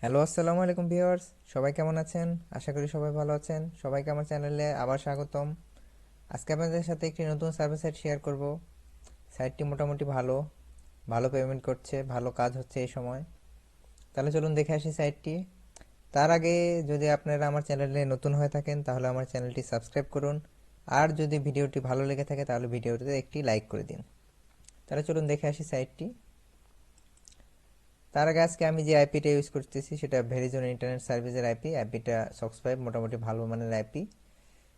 Hello, আসসালামু আলাইকুম viewers. সবাই কেমন আছেন? আশা করি সবাই ভালো আছেন। সবাইকে আমার চ্যানেলে আবার স্বাগতম। আজকে আপনাদের সাথে একটি নতুন সার্ভিস সাইট শেয়ার করব। সাইটটি মোটামুটি ভালো, ভালো পেমেন্ট করছে, ভালো কাজ হচ্ছে এই সময়। তাহলে চলুন দেখে আসি সাইটটি। তার আগে যদি আপনারা আমার চ্যানেলে নতুন হয়ে থাকেন তাহলে আমার চ্যানেলটি সাবস্ক্রাইব করুন। আর যদি ভিডিওটি ভালো লেগে থাকে তাহলে ভিডিওটিতে একটি লাইক করে দিন। তাহলে চলুন দেখে আসি সাইটটি। তার আগে আজকে আমি যে আইপিটা ইউজ করতেছি সেটা ভেরিজন ইন্টারনেট সার্ভিসের আইপি। আইপিটা সক্স 5 মোটামুটি ভালো মানের আইপি।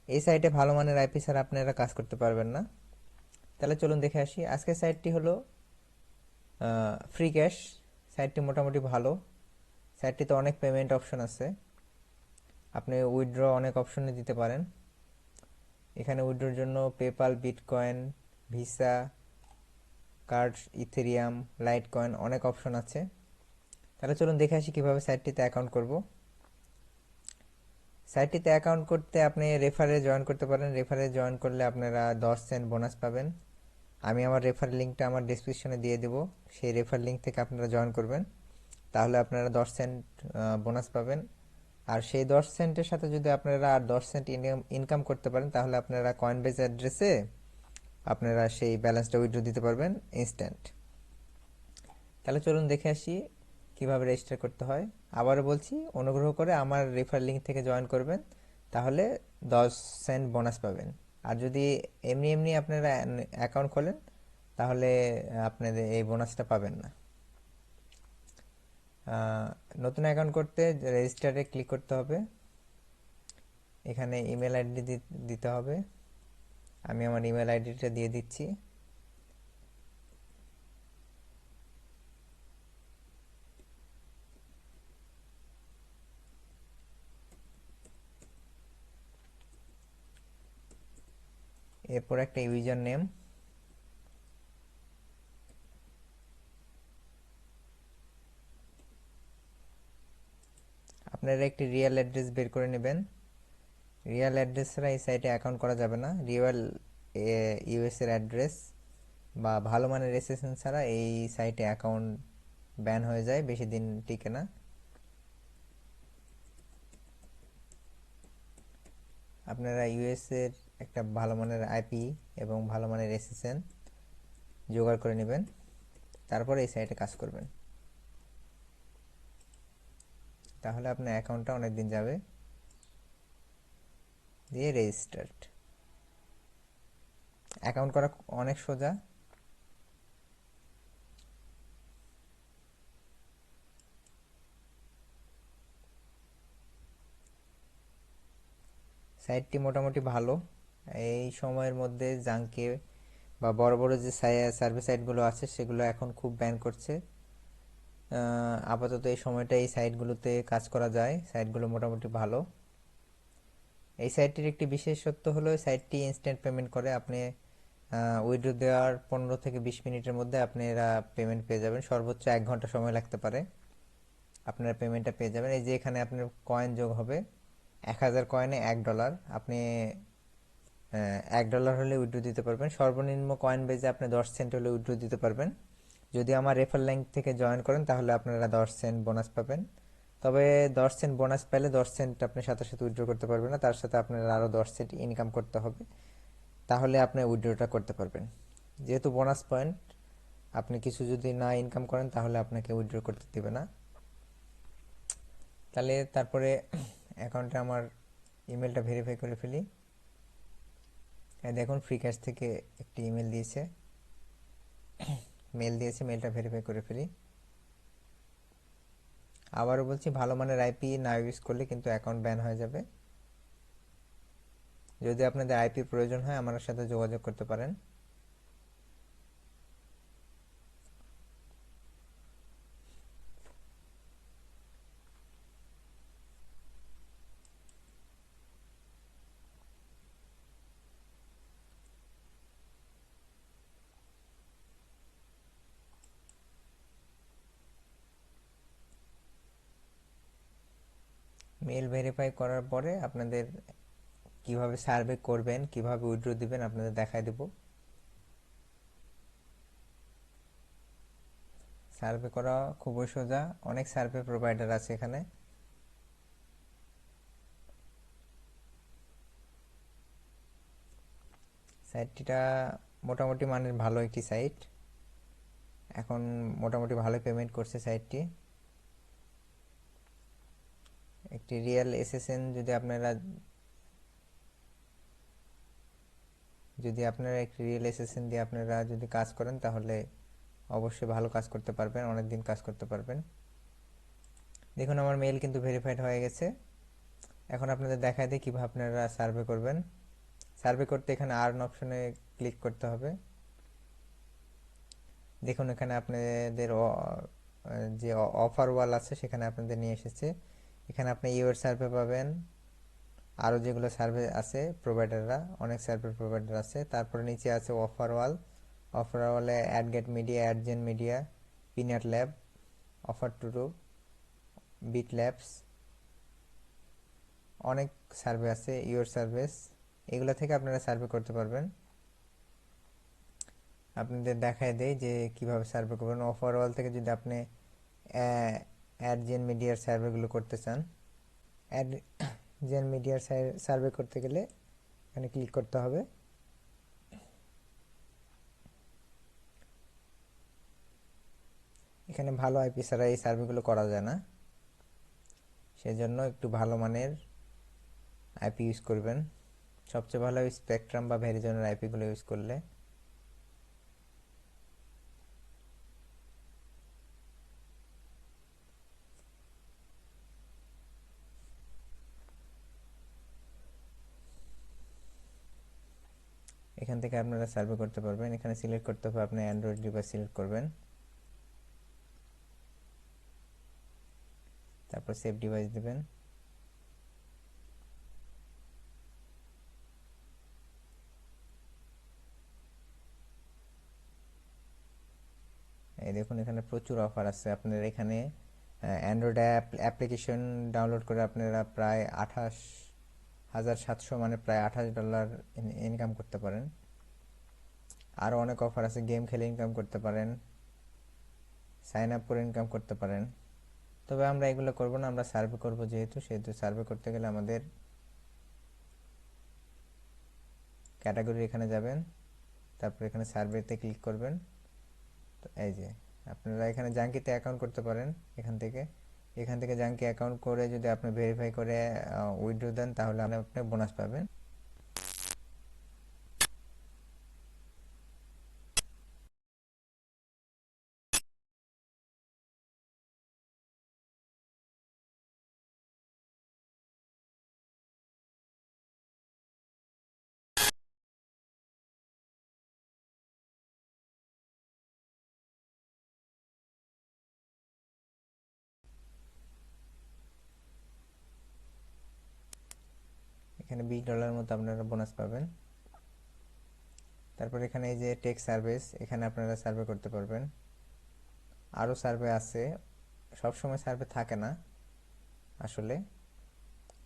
এই সাইটে ভালো মানের আইপি ছাড়া আপনারা কাজ করতে পারবেন না। তাহলে চলুন দেখে আসি। আজকের সাইটটি হলো ফ্রি ক্যাশ। সাইটটি মোটামুটি ভালো। সাইটটিতে অনেক পেমেন্ট অপশন আছে। আপনি উইথড্র অনেক অপশনে দিতে পারেন। এখানে উইথড্রোর জন্য PayPal, bitcoin, visa card, Ethereum, light coin অনেক অপশন আছে। তাহলে চলুন দেখে আসি কীভাবে সাইটটিতে অ্যাকাউন্ট করব। সাইটটিতে অ্যাকাউন্ট করতে আপনি রেফারে জয়েন করতে পারেন। রেফারে জয়েন করলে আপনারা 10 সেন্ট বোনাস পাবেন। আমি আমার রেফার লিঙ্কটা আমার ডেসক্রিপশনে দিয়ে দেবো। সেই রেফার লিঙ্ক থেকে আপনারা জয়েন করবেন, তাহলে আপনারা 10 সেন্ট বোনাস পাবেন। আর সেই 10 সেন্টের সাথে যদি আপনারা আর 10 সেন্ট ইনকাম করতে পারেন তাহলে আপনারা কয়েনবেজ অ্যাড্রেসে আপনারা সেই ব্যালেন্সটা উইথড্র দিতে পারবেন ইনস্ট্যান্ট। তাহলে চলুন দেখে আসি কিভাবে রেজিস্টার করতে হয়। আবারও বলছি, অনুগ্রহ করে আমার রেফার লিঙ্ক থেকে জয়েন করবেন, তাহলে 10 সেন্ট বোনাস পাবেন। আর যদি এমনি এমনি আপনারা অ্যাকাউন্ট খোলেন তাহলে আপনাদের এই বোনাসটা পাবেন না। নতুন অ্যাকাউন্ট করতে রেজিস্টারে ক্লিক করতে হবে। এখানে ইমেল আইডি দিতে হবে। আমি আমার ইমেল আইডিটা দিয়ে দিচ্ছি। এরপর একটা ইউজার নেম। আপনারা একটি রিয়েল অ্যাড্রেস বের করে নেবেন। রিয়েল অ্যাড্রেস ছাড়া এই সাইটে অ্যাকাউন্ট করা যাবে না। রিয়েল ইউএসের অ্যাড্রেস বা ভালো মানের এসএসএন ছাড়া এই সাইটে অ্যাকাউন্ট ব্যান হয়ে যায়, বেশি দিন টিকে না। আপনারা ইউএসের একটা ভালো মানের আইপি এবং ভালো মানের এসএসএন জোগাড় করে নেবেন, তারপর এই সাইটে কাজ করবেন। তাহলে আপনার অ্যাকাউন্টটা অনেক দিন যাবে। দিয়ে রেজিস্টার্ড। অ্যাকাউন্ট করা অনেক সোজা। সাইটটি মোটামুটি ভালো। এই সময়ের মধ্যে জাঙ্কে বা বড় বড় যে সার্ভিস সাইটগুলো আছে সেগুলো এখন খুব ব্যান করছে। আপাতত এই সময়টা এই সাইটগুলোতে কাজ করা যায়। সাইটগুলো মোটামুটি ভালো। এই সাইটটির একটি বিশেষত্ব হলো সাইটটি ইনস্ট্যান্ট পেমেন্ট করে। আপনি উইথড্র দেওয়ার 15 থেকে 20 মিনিটের মধ্যে আপনারা পেমেন্ট পেয়ে যাবেন। সর্বোচ্চ 1 ঘন্টা সময় লাগতে পারে, আপনারা পেমেন্টটা পেয়ে যাবেন। এই যে এখানে আপনার কয়েন যোগ হবে, 1000 কয়েনে $1। আপনি $1 হলে উইথড্র দিতে পারবেন। সর্বনিম্ন কয়েন বেজে আপনি 10 সেন্ট হলে উইথড্র দিতে পারবেন। যদি আমার রেফার লিঙ্ক থেকে জয়েন করেন তাহলে আপনারা 10 সেন্ট বোনাস পাবেন। তবে 10 সেন্ট বোনাস পেলে 10 সেন্ট আপনি সাথে সাথে উইথড্র করতে পারবেন না, তার সাথে আপনার আরও 10 সেন্ট ইনকাম করতে হবে, তাহলে আপনি উইথড্রটা করতে পারবেন। যেহেতু বোনাস পয়েন্ট, আপনি কিছু যদি না ইনকাম করেন তাহলে আপনাকে উইথড্র করতে দেবে না। তাহলে তারপরে অ্যাকাউন্টে আমার ইমেলটা ভেরিফাই করে ফেলি। দেখুন, ফ্রি ক্যাশ থেকে একটি ইমেল দিয়েছে, মেলটা ভেরিফাই করে ফেলি। আবারও বলছি, ভালো মানের আইপি না ইউজ করলে কিন্তু অ্যাকাউন্ট ব্যান হয়ে যাবে। যদি আপনাদের আইপি প্রয়োজন হয় আমার সাথে যোগাযোগ করতে পারেন। মেল ভেরিফাই করার পরে আপনাদের কিভাবে সার্ভে করবেন, কিভাবে উইথড্র দিবেন আপনাদের দেখায় দেব। সার্ভে করা খুবই সোজা, অনেক সার্ভে প্রোভাইডার আছে এখানে। সাইটটা মোটামুটি মানের ভালো একটি সাইট, এখন মোটামুটি ভালো পেমেন্ট করছে সাইটটি। একটি রিয়েল এসএসএন যদি আপনারা একটি রিয়েল এসএসএন দিয়ে আপনারা যদি কাজ করেন, তাহলে অবশ্যই ভালো কাজ করতে পারবেন, অনেক দিন কাজ করতে পারবেন। দেখুন আমার মেইল কিন্তু ভেরিফাইড হয়ে গেছে। এখন আপনাদের দেখায় দিই কীভাবে আপনারা সার্ভে করবেন। সার্ভে করতে এখানে আর্ন অপশনে ক্লিক করতে হবে। দেখুন এখানে আপনাদের যে অফার ওয়াল আছে সেখানে আপনাদের নিয়ে এসেছে। এখানে আপনি ইউর সার্ভে পাবেন, আরও যেগুলো সার্ভে আছে প্রোভাইডাররা, অনেক সার্ভে প্রোভাইডার আছে। তারপরে নিচে আছে অফার ওয়াল। অফার ওয়ালে AdGate Media, AdGem Media, Peanut Labs, OfferToro, BitLabs, অনেক সার্ভে আছে, ইউর সার্ভিস, এগুলো থেকে আপনারা সার্ভে করতে পারবেন। আপনাদের দেখায় দেয় যে কিভাবে সার্ভে করবেন। অফার ওয়াল থেকে যদি আপনি অ্যাডজেন মিডিয়ার সার্ভেগুলো করতে চান, অ্যাডজেন মিডিয়ার সার্ভে করতে গেলে এখানে ক্লিক করতে হবে। এখানে ভালো আইপি ছাড়া এই সার্ভেগুলো করা যায় না, সেজন্য একটু ভালো মানের আইপি ইউজ করবেন। সবচেয়ে ভালো স্পেকট্রাম বা ভেরিজনের আইপিগুলো ইউজ করলে। এখান থেকে আপনারা সার্ভে করতে পারবেন। এখানে সিলেক্ট করতে হবে, আপনি অ্যান্ড্রয়েড ডিভাইস সিলেক্ট করবেন, তারপর সেভ ডিভাইস দেবেন। এই দেখুন এখানে প্রচুর অফার আছে। আপনারা এখানে অ্যান্ড্রয়েড অ্যাপ্লিকেশন ডাউনলোড করে আপনারা প্রায় 28,700 মানে প্রায় $28 ইনকাম করতে পারেন। আরও অনেক অফার আছে, গেম খেলে ইনকাম করতে পারেন, সাইন আপ করে ইনকাম করতে পারেন। তবে আমরা এগুলো করব না, আমরা সার্ভে করব, সেহেতু সার্ভে করতে গেলে আমাদের ক্যাটাগরি এখানে যাবেন, তারপর এখানে সার্ভেতে ক্লিক করবেন। তো এই যে আপনারা এখানে জাঙ্কিতে অ্যাকাউন্ট করতে পারেন। এখান থেকে জাঙ্কি অ্যাকাউন্ট করে যদি আপনি ভেরিফাই করে উইথড্র দেন, তাহলে আপনি বোনাস পাবেন। এখানে $20 মতো আপনারা বোনাস পাবেন। তারপর এখানে এই যে টেক সার্ভিস, এখানে আপনারা সার্ভে করতে পারবেন। আরও সার্ভে আছে, সব সময় সার্ভে থাকে না আসলে।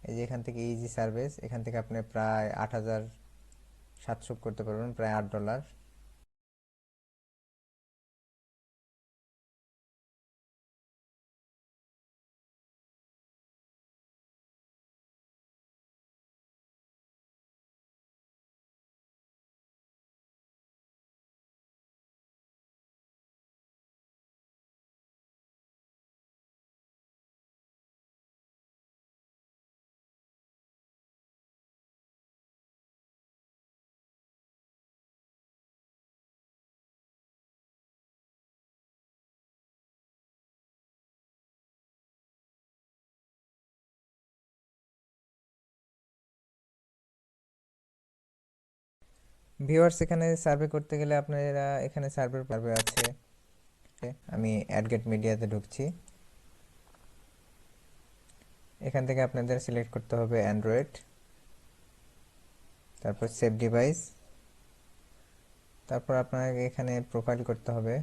এই যে এখান থেকে ইজি সার্ভিস, এখান থেকে আপনি প্রায় 8,700 করতে পারবেন, প্রায় $8। ভিউয়ার্স, এখানে সার্ভে করতে গেলে আপনারা এখানে সার্ভে আছে। আমি অ্যাডগেট মিডিয়াতে ঢুকছি। এখান থেকে আপনাদের সিলেক্ট করতে হবে অ্যান্ড্রয়েড, তারপর সেভ ডিভাইস, তারপর আপনাকে এখানে প্রোফাইল করতে হবে।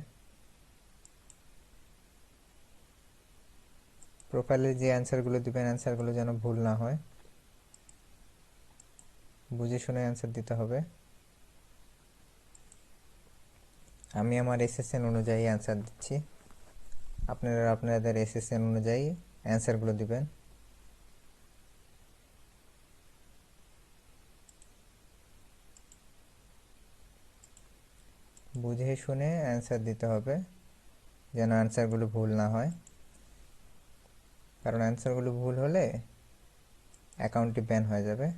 প্রোফাইলে যে অ্যান্সারগুলো দিবেন, অ্যান্সারগুলো যেন ভুল না হয়, বুঝে শুনে অ্যান্সার দিতে হবে। আমি আমার এসএসএন অনুযায়ী অ্যান্সার দিচ্ছি। আপনারা আপনাদের এসএসএন অনুযায়ী অ্যান্সারগুলো দিবেন। বুঝে শুনে অ্যান্সার দিতে হবে, যেন অ্যান্সারগুলো ভুল না হয়, কারণ অ্যান্সারগুলো ভুল হলে অ্যাকাউন্টটি ব্যান হয়ে যাবে।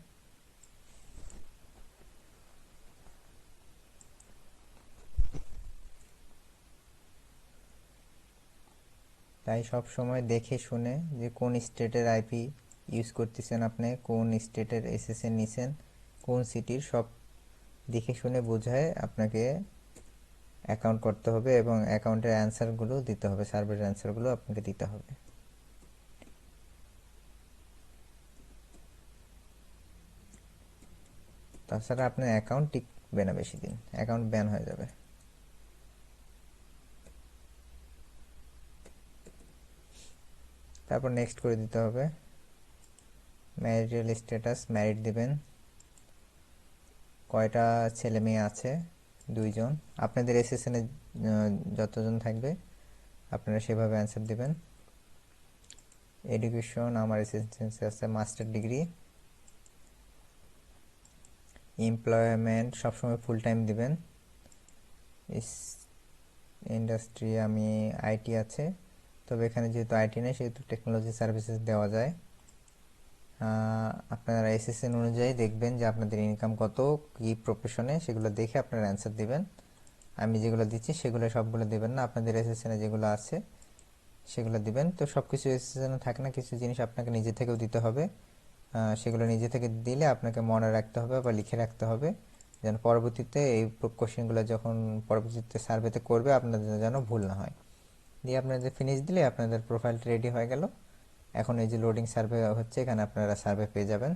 তাই সব সময় দেখে শুনে যে কোন স্টেটের আইপি ইউজ করতেছেন, আপনি কোন স্টেটের এসএসএন নিছেন, কোন সিটির, সব দেখে শুনে বোঝায় আপনাকে অ্যাকাউন্ট করতে হবে এবং অ্যাকাউন্টের অ্যান্সারগুলো দিতে হবে, সার্ভের অ্যান্সারগুলো আপনাকে দিতে হবে। তাছাড়া আপনার অ্যাকাউন্ট টিকবে না বেশি দিন, অ্যাকাউন্ট ব্যান হয়ে যাবে। তারপর নেক্সট করে দিতে হবে। ম্যারিটাল স্ট্যাটাস ম্যারিড দিবেন। কয়টা ছেলে মেয়ে আছে? 2 জন। আপনাদের এসএসএনে যতজন থাকবে আপনারা সেভাবে অ্যান্সার দিবেন। এডুকেশন, আমার এসএসএন আছে মাস্টার ডিগ্রি। এমপ্লয়মেন্ট সবসময় ফুল টাইম দিবেন। ইন্ডাস্ট্রি আমি আইটি আছে, তবে এখানে যেহেতু আইটি নেই সেহেতু টেকনোলজি সার্ভিসেস দেওয়া যায়। আপনারা এসএসএন অনুযায়ী দেখবেন যে আপনাদের ইনকাম কত, কি প্রফেশনে, সেগুলো দেখে আপনারা অ্যান্সার দিবেন। আমি যেগুলো দিচ্ছি সেগুলো সবগুলো দিবেন না, আপনাদের এসএসএনে যেগুলো আছে সেগুলো দিবেন। তো সব কিছু এসএসএনে থাকে না, কিছু জিনিস আপনাকে নিজে থেকেও দিতে হবে। সেগুলো নিজে থেকে দিলে আপনাকে মনে রাখতে হবে বা লিখে রাখতে হবে, যেন পরবর্তীতে এই কোশ্চেনগুলো যখন পরবর্তীতে সার্ভেতে করবে আপনাদের যেন ভুল না হয়। দিয়ে আপনাদের ফিনিশ দিলে আপনাদের প্রোফাইলটা রেডি হয়ে গেল। এখন এই যে লোডিং সার্ভে হচ্ছে, এখানে আপনারা সার্ভে পেয়ে যাবেন।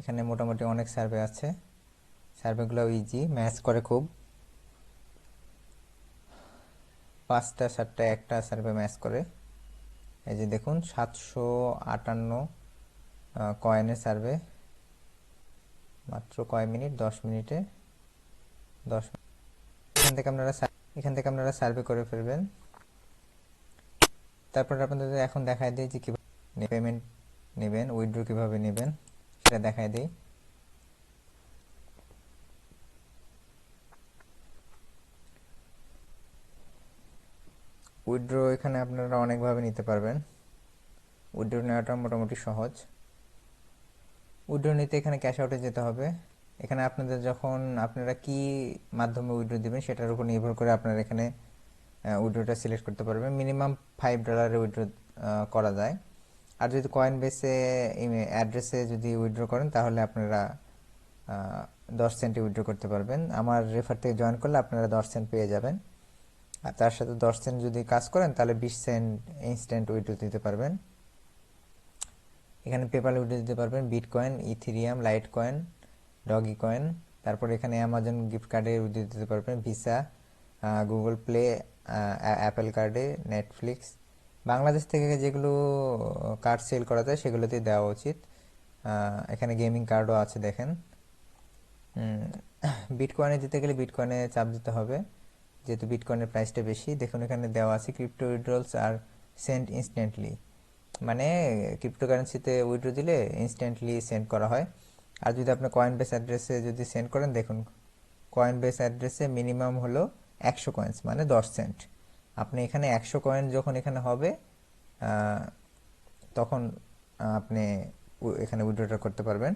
এখানে মোটামুটি অনেক সার্ভে আছে, সার্ভেগুলো ইজি, ম্যাচ করে খুব। 5টা 7টা একটা সার্ভে ম্যাচ করে। এই যে দেখুন 758 কয়েনের সার্ভে, মাত্র কয় মিনিট, 10 মিনিটে 10। এখান থেকে আপনারা সার্ভে করে ফেলবেন। তারপর আপনাদের এখন দেখায় দিই যে কীভাবে পেমেন্ট নেবেন, উইথড্র কীভাবে নেবেন সেটা দেখায় দিই। উইথড্র এখানে আপনারা অনেকভাবে নিতে পারবেন। উইথড্র নেওয়াটা মোটামুটি সহজ। উইথড্র নিতে এখানে ক্যাশ আউটে যেতে হবে। এখানে আপনাদের যখন আপনারা কি মাধ্যমে উইথড্র দিবেন সেটার উপর নির্ভর করে আপনারা এখানে উইথড্রটা সিলেক্ট করতে পারবেন। মিনিমাম $5 উইথড্র করা যায়। আর যদি কয়েন বেসে অ্যাড্রেসে যদি উইথড্র করেন তাহলে আপনারা 10 সেন্টে উইথড্র করতে পারবেন। আমার রেফার থেকে জয়েন করলে আপনারা 10 সেন্ট পেয়ে যাবেন। আর তার সাথে 10 সেন্ট যদি কাজ করেন তাহলে 20 সেন্ট ইনস্ট্যান্ট উইথড্র দিতে পারবেন। এখানে পেপাল উইথড্র দিতে পারবেন, bitcoin, Ethereum, light coin, doggy coin. তারপর এখানে অ্যামাজন গিফট কার্ডে উইথড্র দিতে পারবেন, ভিসা, গুগল প্লে, অ্যাপেল কার্ডে, নেটফ্লিক্স। বাংলাদেশ থেকে যেগুলো কার্ড সেল করা যায় সেগুলোতেই দেওয়া উচিত। এখানে গেমিং কার্ডও আছে দেখেন। বিটকয়েনে দিতে গেলে বিটকয়েনে চাপ দিতে হবে, যেহেতু বিটকয়েনের প্রাইসটা বেশি। দেখুন এখানে দেওয়া আছে ক্রিপ্টো উইথড্রলস আর সেন্ট ইনস্ট্যান্টলি, মানে ক্রিপ্টোকারেন্সিতে উইথড্র দিলে ইনস্ট্যান্টলি সেন্ড করা হয়। আর যদি আপনি কয়েন বেস অ্যাড্রেসে যদি সেন্ড করেন, দেখুন কয়েন বেস অ্যাড্রেসে মিনিমাম হলো 100 কয়েন্স মানে 10 সেন্ট। আপনি এখানে 100 কয়েন যখন এখানে হবে তখন আপনি এখানে উইথড্রটা করতে পারবেন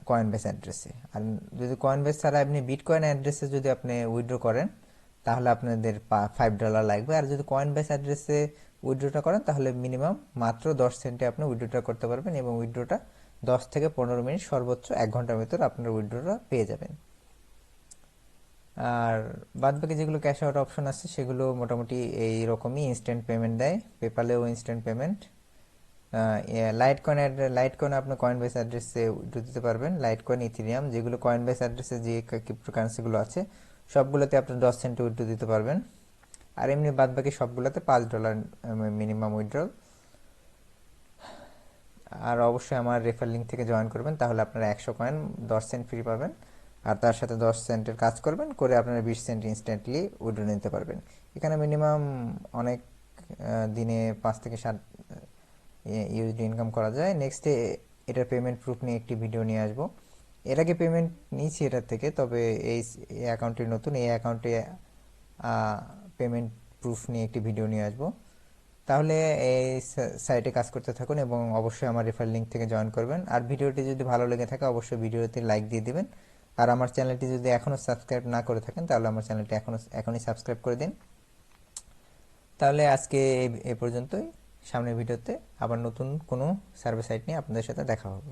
কয়েন বেস অ্যাড্রেসে। আর যদি কয়েন বেস ছাড়া আপনি বিটকয়েন অ্যাড্রেসে যদি আপনি উইথড্র করেন তাহলে আপনাদের $5 লাগবে। আর যদি কয়েন বেস অ্যাড্রেসে উইথড্রটা করেন তাহলে মিনিমাম মাত্র 10 সেন্টে আপনি উইথড্রটা করতে পারবেন এবং উইথড্রটা 10 থেকে 15 মিনিট, সর্বোচ্চ 1 ঘন্টার ভিতর আপনার উইথড্রটা পেয়ে যাবেন। আর বাদবাকি যেগুলো ক্যাশ আউট অপশন আছে সেগুলো মোটামুটি এই রকমই, ইনস্ট্যান্ট পেমেন্ট দেয়, পেপালেও ইনস্ট্যান্ট পেমেন্ট। লাইট কয়েন আপনি কয়েন বেস অ্যাড্রেসে উইথড্র দিতে পারবেন। লাইট কয়েন, ইথেরিয়াম, যেগুলো কয়েন বেস অ্যাড্রেসে যে ক্রিপ্টোকারেন্সিগুলো আছে সবগুলোতে আপনি 10 সেন্টে উইথড্র দিতে পারবেন। আর এমনি বাদ বাকি সবগুলোতে $5 মিনিমাম উইথড্রল। আর অবশ্যই আমার রেফার লিঙ্ক থেকে জয়েন করবেন, তাহলে আপনারা 100 কয়েন 10 সেন্ট ফ্রি পাবেন। আর তার সাথে 10 সেন্টের কাজ করবেন, করে আপনারা 20 সেন্ট ইনস্ট্যান্টলি উইথড্র নিতে পারবেন। এখানে মিনিমাম অনেক দিনে 5 থেকে 7 ইউএসডি ইনকাম করা যায়। নেক্সটে এটার পেমেন্ট প্রুফ নিয়ে একটি ভিডিও নিয়ে আসবো। এর আগে পেমেন্ট নিয়েছি এটার থেকে, তবে এই অ্যাকাউন্টটি নতুন, এই অ্যাকাউন্টে পেমেন্ট প্রুফ নিয়ে একটি ভিডিও নিয়ে আসবো। তাহলে এই সাইটে কাজ করতে থাকুন এবং অবশ্যই আমার রেফার লিঙ্ক থেকে জয়েন করবেন। আর ভিডিওটি যদি ভালো লেগে থাকে অবশ্যই ভিডিওতে লাইক দিয়ে দিবেন। আর আমার চ্যানেলটি যদি এখনও সাবস্ক্রাইব না করে থাকেন তাহলে আমার চ্যানেলটি এখনই সাবস্ক্রাইব করে দিন। তাহলে আজকে এ পর্যন্তই। সামনের ভিডিওতে আবার নতুন কোনো সার্ভে সাইট নিয়ে আপনাদের সাথে দেখা হবে।